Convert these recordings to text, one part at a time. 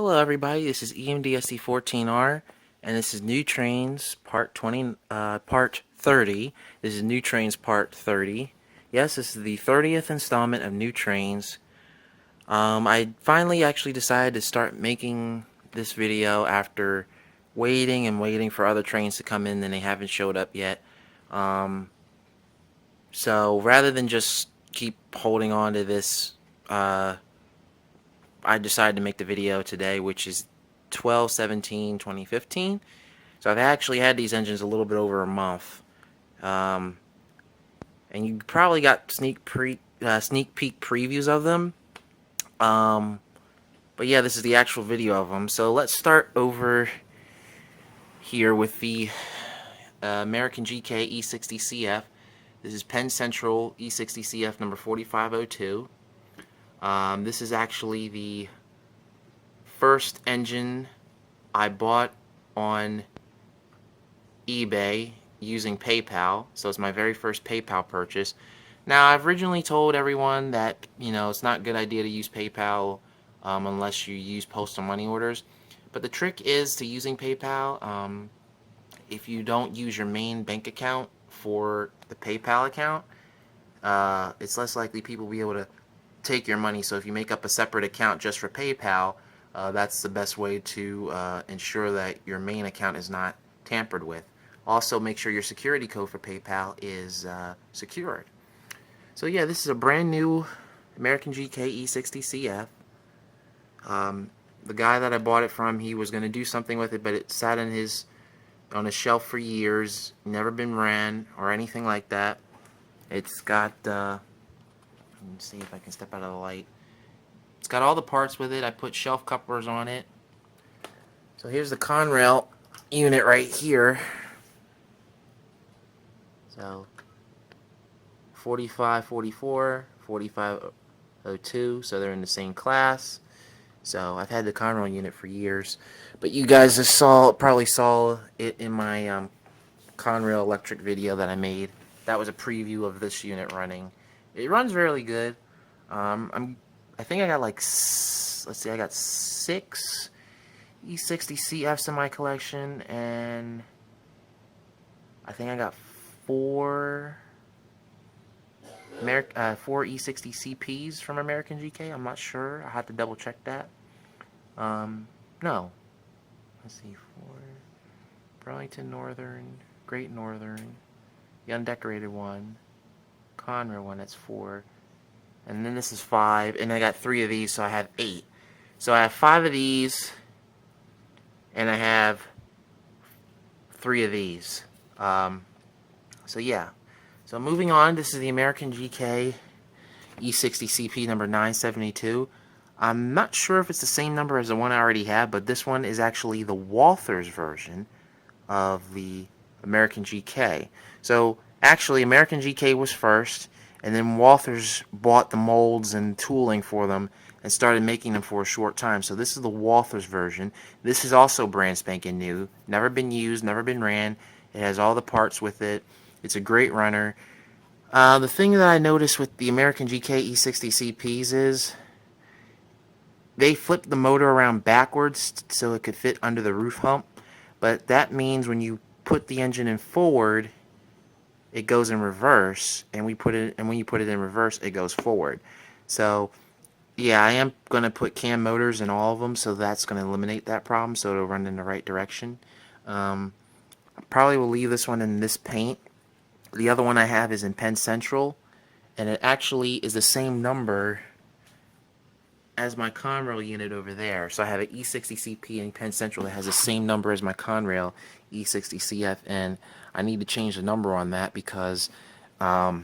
Hello everybody, this is EMDSC14R and this is New Trains part 30. This is New Trains part 30. Yes, this is the 30th installment of New Trains. I finally actually decided to start making this video after waiting and waiting for other trains to come in and they haven't showed up yet. So rather than just keep holding on to this, I decided to make the video today, which is 12/17/2015. So I've actually had these engines a little bit over a month, and you probably got sneak peek previews of them. But yeah, this is the actual video of them. So let's start over here with the American GK E60 CF. This is Penn Central E60 CF number 4502. This is actually the first engine I bought on eBay using PayPal, so it's my very first PayPal purchase. Now, I've originally told everyone that, it's not a good idea to use PayPal unless you use postal money orders. But the trick is to using PayPal, if you don't use your main bank account for the PayPal account, it's less likely people will be able to take your money. So if you make up a separate account just for PayPal, that's the best way to ensure that your main account is not tampered with. Also, make sure your security code for PayPal is secured. So yeah, this is a brand new American GK E60 CF. The guy that I bought it from, he was going to do something with it, but it sat on his shelf for years, never been ran or anything like that. It's got, let me see if I can step out of the light. It's got all the parts with it. I put shelf couplers on it. So here's the Conrail unit right here. So 4544, 4502, so they're in the same class. So I've had the Conrail unit for years, but you guys just probably saw it in my Conrail electric video that I made. That was a preview of this unit running. It runs really good. I think I got like, let's see, I got 6 E60 CFs in my collection, and I think I got 4 E60 CPs from American GK. I'm not sure. I have to double check that. No. Let's see, 4. Burlington Northern, Great Northern, the undecorated one, Conrail one, that's 4. And then this is 5, and I got 3 of these, so I have 8. So I have 5 of these, and I have 3 of these. So yeah. So moving on, this is the American GK E60 CP number 972. I'm not sure if it's the same number as the one I already have, but this one is actually the Walthers version of the American GK. So actually, American GK was first, and then Walthers bought the molds and tooling for them and started making them for a short time. So this is the Walthers version. This is also brand spanking new. Never been used, never been ran. It has all the parts with it. It's a great runner. The thing that I noticed with the American GK E60 CPs is they flipped the motor around backwards so it could fit under the roof hump. But that means when you put the engine in forward, it goes in reverse, and when you put it in reverse, it goes forward. So yeah, I am going to put cam motors in all of them, so that's going to eliminate that problem, so it'll run in the right direction. I probably will leave this one in this paint. The other one I have is in Penn Central, and it actually is the same number as my Conrail unit over there. So I have an E60 CP in Penn Central that has the same number as my Conrail E60 CF, and I need to change the number on that because I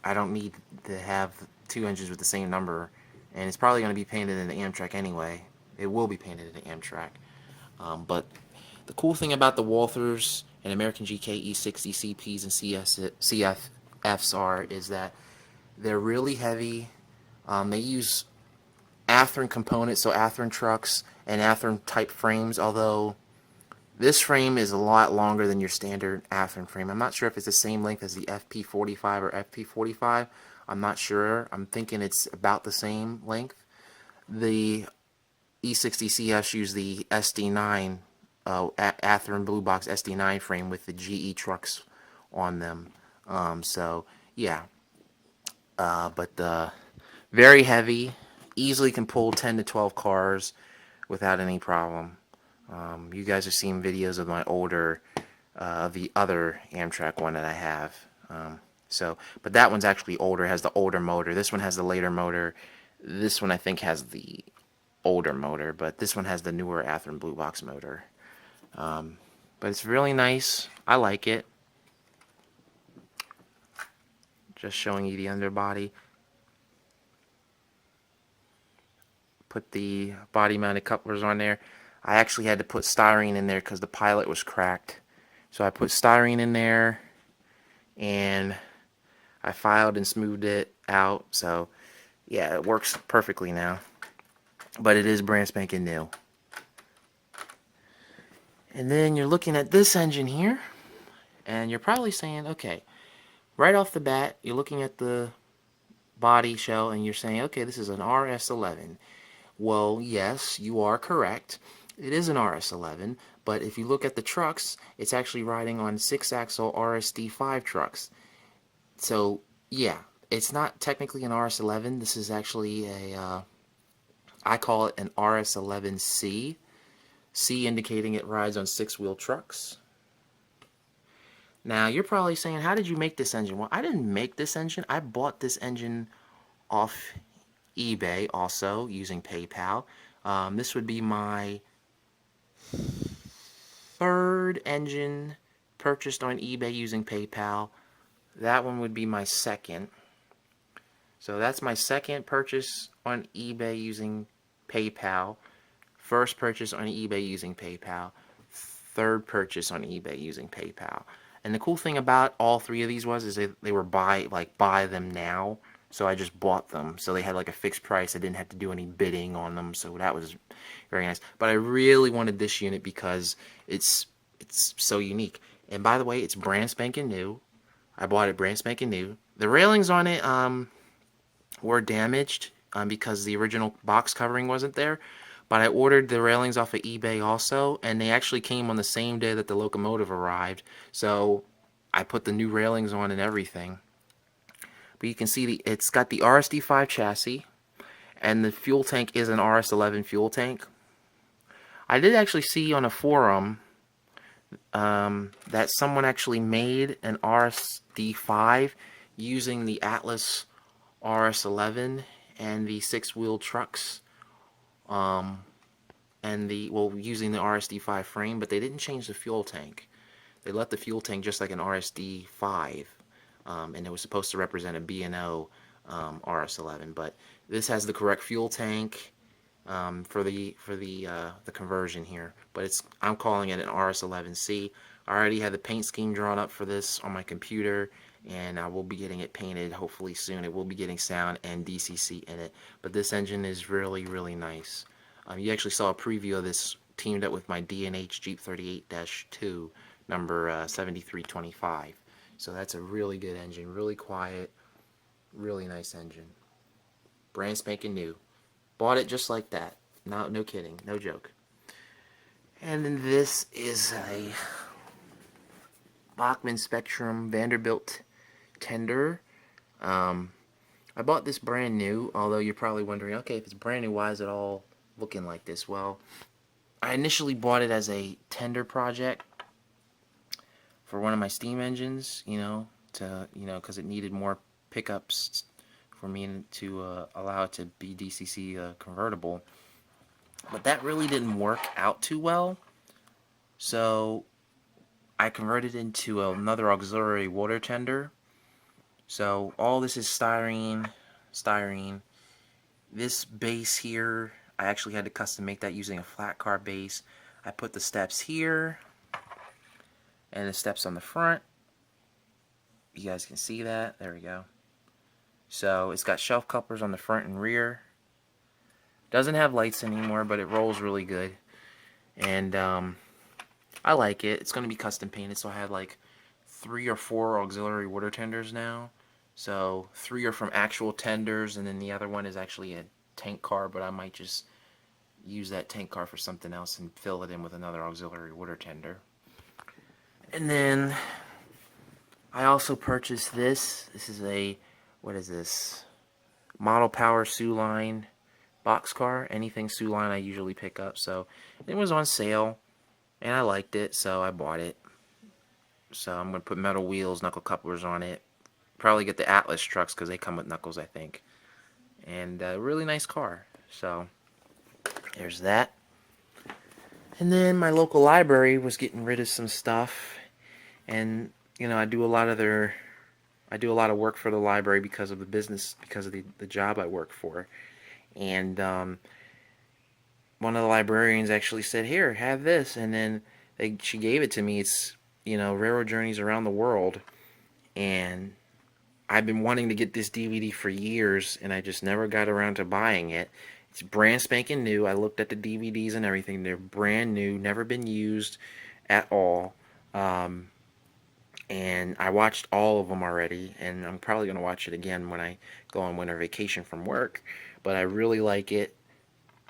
don't need to have 2 engines with the same number, and it's probably going to be painted in the Amtrak anyway. It will be painted in the Amtrak. But the cool thing about the Walthers and American GK E60 CPs and CFs is that they're really heavy. They use Athearn components, so Athearn trucks and Athearn type frames, although this frame is a lot longer than your standard Athearn frame. I'm not sure if it's the same length as the FP45 or FP45. I'm not sure. I'm thinking it's about the same length. The E60 CFs use the SD9, Athearn Blue Box SD9 frame with the GE trucks on them. So yeah, but very heavy, easily can pull 10 to 12 cars without any problem. You guys have seen videos of my older, the other Amtrak one that I have. But that one's actually older, has the older motor. This one has the later motor. This one I think has the older motor, but this one has the newer Athearn Blue Box motor. But it's really nice. I like it. Just showing you the underbody. Put the body mounted couplers on there. I actually had to put styrene in there because the pilot was cracked. So I put styrene in there and I filed and smoothed it out. So yeah, it works perfectly now. But it is brand spanking new. And then you're looking at this engine here, and you're probably saying, okay, right off the bat, you're looking at the body shell and you're saying, okay, this is an RS11. Well, yes, you are correct. It is an RS11, but if you look at the trucks, it's actually riding on 6-axle RSD5 trucks. So, yeah, it's not technically an RS11. This is actually a, I call it an RS11C. C indicating it rides on 6-wheel trucks. Now, you're probably saying, how did you make this engine? Well, I didn't make this engine. I bought this engine off eBay also using PayPal. This would be my third engine purchased on eBay using PayPal. That one would be my second. So that's my second purchase on eBay using PayPal. First purchase on eBay using PayPal. Third purchase on eBay using PayPal. And the cool thing about all three of these is they were buy them now. So I just bought them. So they had like a fixed price. I didn't have to do any bidding on them. So that was very nice. But I really wanted this unit because it's so unique. And by the way, it's brand spanking new. I bought it brand spanking new. The railings on it were damaged because the original box covering wasn't there. But I ordered the railings off of eBay also, and they actually came on the same day that the locomotive arrived. So I put the new railings on and everything. But you can see it's got the RSD5 chassis, and the fuel tank is an RS11 fuel tank. I did actually see on a forum that someone actually made an RSD5 using the Atlas RS11 and the 6-wheel trucks, and using the RSD5 frame, but they didn't change the fuel tank. They left the fuel tank just like an RSD5, and it was supposed to represent a B&O RS11, but this has the correct fuel tank for the conversion here. But I'm calling it an RS11C. I already had the paint scheme drawn up for this on my computer, and I will be getting it painted hopefully soon. It will be getting sound and DCC in it. But this engine is really, really nice. You actually saw a preview of this teamed up with my D&H Jeep 38-2 number 7325. So that's a really good engine, really quiet, really nice engine. Brand spanking new. Bought it just like that. No kidding, no joke. And then this is a Bachman Spectrum Vanderbilt tender. I bought this brand new, although you're probably wondering, okay, if it's brand new, why is it all looking like this? Well, I initially bought it as a tender project for one of my steam engines, because it needed more pickups for me to allow it to be DCC convertible. But that really didn't work out too well. So I converted into another auxiliary water tender. So all this is styrene. This base here, I actually had to custom make that using a flat car base. I put the steps here and the steps on the front. You guys can see that. There we go. So it's got shelf couplers on the front and rear. Doesn't have lights anymore, but it rolls really good. And I like it. It's going to be custom painted, so I have like 3 or 4 auxiliary water tenders now. So 3 are from actual tenders, and then the other one is actually a tank car, but I might just, use that tank car for something else and fill it in with another auxiliary water tender. And then I also purchased this. This is a, what is this? Model Power Soo Line Boxcar. Anything Soo Line I usually pick up. So it was on sale and I liked it, so I bought it. So I'm going to put metal wheels, knuckle couplers on it. Probably get the Atlas trucks because they come with knuckles, I think. And a really nice car. So there's that. And then my local library was getting rid of some stuff. And, you know, I do a lot of work for the library because of the business, because of the job I work for. And one of the librarians actually said, "Here, have this." And then she gave it to me. It's, you know, Railroad Journeys Around the World. And I've been wanting to get this DVD for years, and I just never got around to buying it. It's brand spanking new. I looked at the DVDs and everything. They're brand new, never been used at all. And I watched all of them already, and I'm probably going to watch it again when I go on winter vacation from work. But I really like it.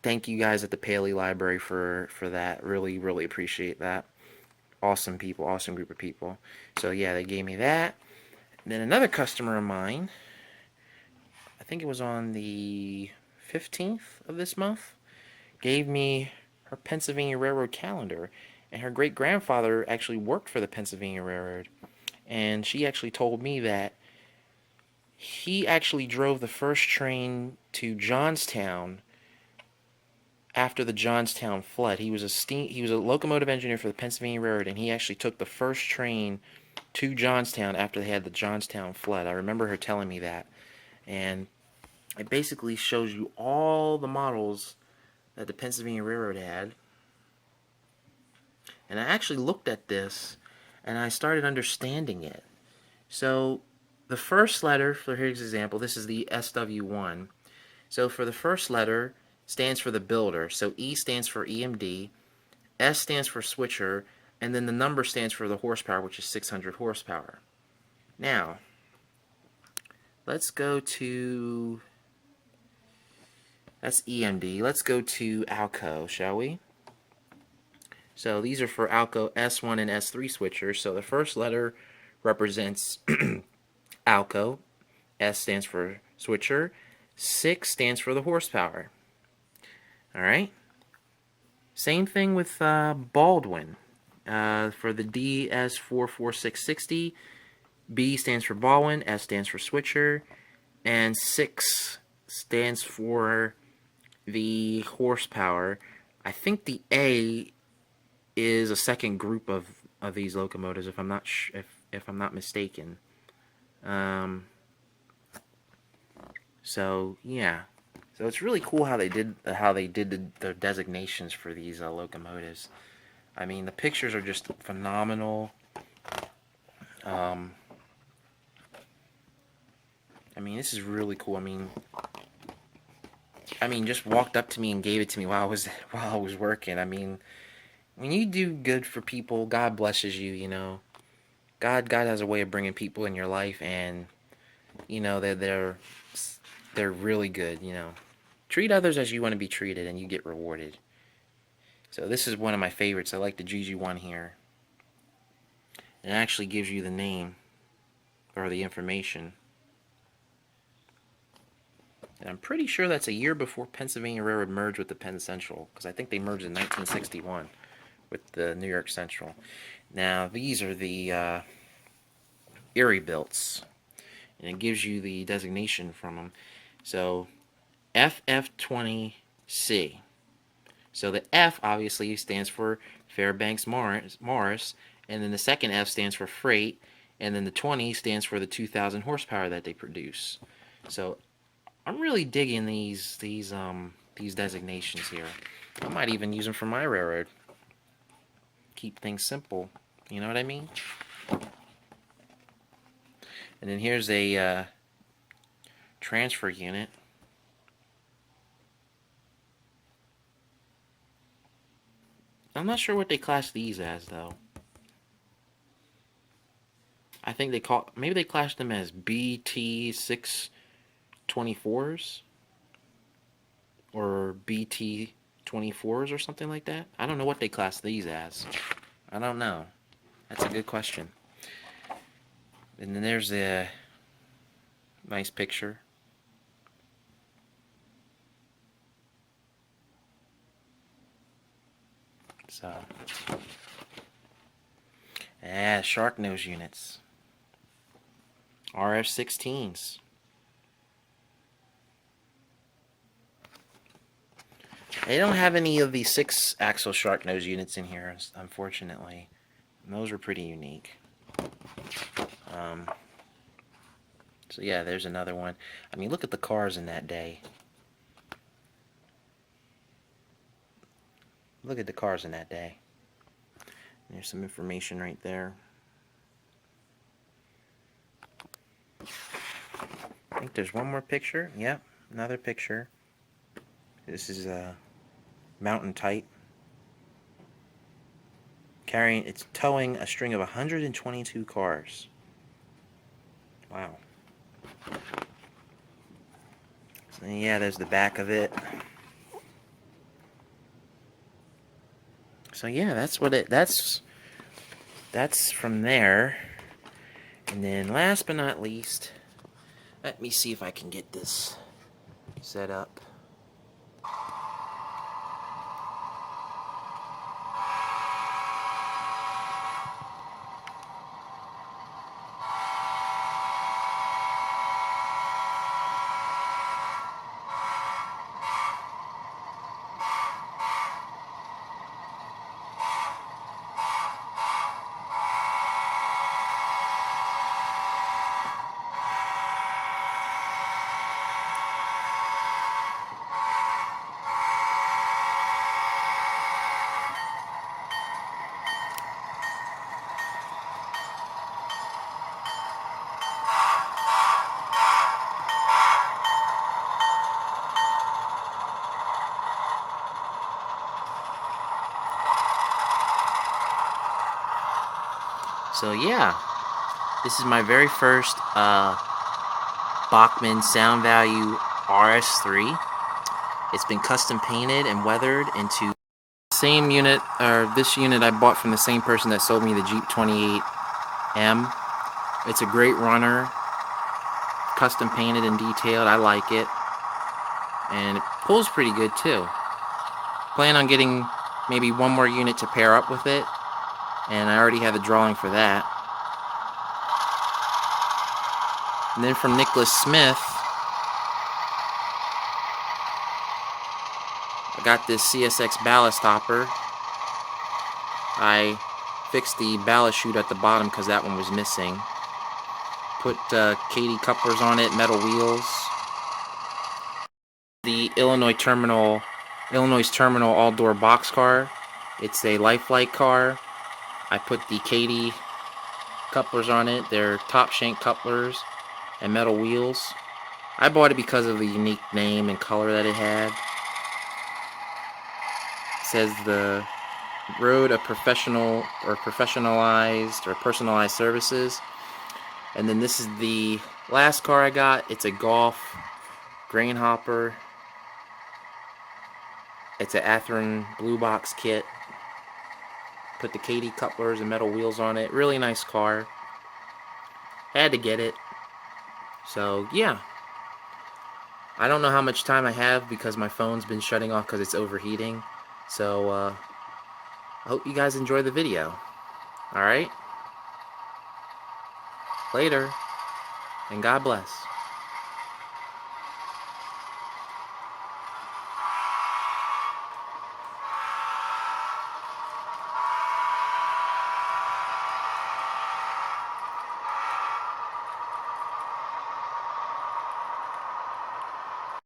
Thank you guys at the Paley Library for that. Really, really appreciate that. Awesome people, awesome group of people. So yeah, they gave me that. And then another customer of mine, I think it was on the 15th of this month, gave me her Pennsylvania Railroad calendar. And her great-grandfather actually worked for the Pennsylvania Railroad. And she actually told me that he actually drove the first train to Johnstown after the Johnstown flood. He was a locomotive engineer for the Pennsylvania Railroad, and he actually took the first train to Johnstown after they had the Johnstown flood. I remember her telling me that. And it basically shows you all the models that the Pennsylvania Railroad had. And I actually looked at this and I started understanding it. So the first letter, for here's an example, this is the SW1. So for the first letter stands for the builder. So E stands for EMD, S stands for switcher, and then the number stands for the horsepower, which is 600 horsepower. Now, let's go to, that's EMD. Let's go to Alco, shall we? So these are for Alco S1 and S3 switchers. So the first letter represents Alco. S stands for switcher. 6 stands for the horsepower. Alright? Same thing with Baldwin. For the DS44660, B stands for Baldwin, S stands for switcher, and 6 stands for the horsepower. I think the A is a second group of these locomotives, if I'm not mistaken. So yeah, so it's really cool how they did the designations for these locomotives. I mean, the pictures are just phenomenal. I mean, this is really cool. I mean, just walked up to me and gave it to me while I was working. I mean, when you do good for people, God blesses you, you know. God has a way of bringing people in your life, and you know they're really good, you know. Treat others as you want to be treated, and you get rewarded. So this is one of my favorites. I like the GG1 here. It actually gives you the name or the information. And I'm pretty sure that's a year before Pennsylvania Railroad merged with the Penn Central, because I think they merged in 1961 with the New York Central. Now, these are the Erie Bilts, and it gives you the designation from them. So, FF20C. So the F obviously stands for Fairbanks Morris, and then the second F stands for freight, and then the 20 stands for the 2,000 horsepower that they produce. So I'm really digging these designations here. I might even use them for my railroad. Keep things simple. You know what I mean? And then here's a transfer unit. I'm not sure what they class these as, though. I think maybe they classed them as BT624s or BT 24s or something like that. I don't know what they class these as. I don't know. That's a good question. And then there's a nice picture. So, shark nose units. RF-16s. They don't have any of the 6-axle shark nose units in here, unfortunately. And those are pretty unique. So yeah, there's another one. I mean, look at the cars in that day. Look at the cars in that day. There's some information right there. I think there's one more picture. Yep, another picture. This is a mountain type. It's towing a string of 122 cars. Wow. So yeah, there's the back of it. So yeah, that's from there. And then last but not least, let me see if I can get this set up. So yeah, this is my very first Bachman Sound Value RS3. It's been custom painted and weathered into the same unit, or this unit I bought from the same person that sold me the Jeep 28M. It's a great runner, custom painted and detailed. I like it, and it pulls pretty good too. Plan on getting maybe one more unit to pair up with it, and I already have a drawing for that. And then from Nicholas Smith, I got this CSX ballast hopper. I fixed the ballast chute at the bottom because that one was missing. Put Katy couplers on it, metal wheels. The Illinois Terminal all-door boxcar. It's a lifelike car. I put the Katy couplers on it. They're top shank couplers and metal wheels. I bought it because of the unique name and color that it had. It says the road of professional or professionalized or personalized services. And then this is the last car I got. It's a Golf grain hopper. It's an Athearn blue box kit. Put the Katy couplers and metal wheels on it. Really nice car. Had to get it. So yeah. I don't know how much time I have because my phone's been shutting off because it's overheating. So I hope you guys enjoy the video. Alright? Later. And God bless.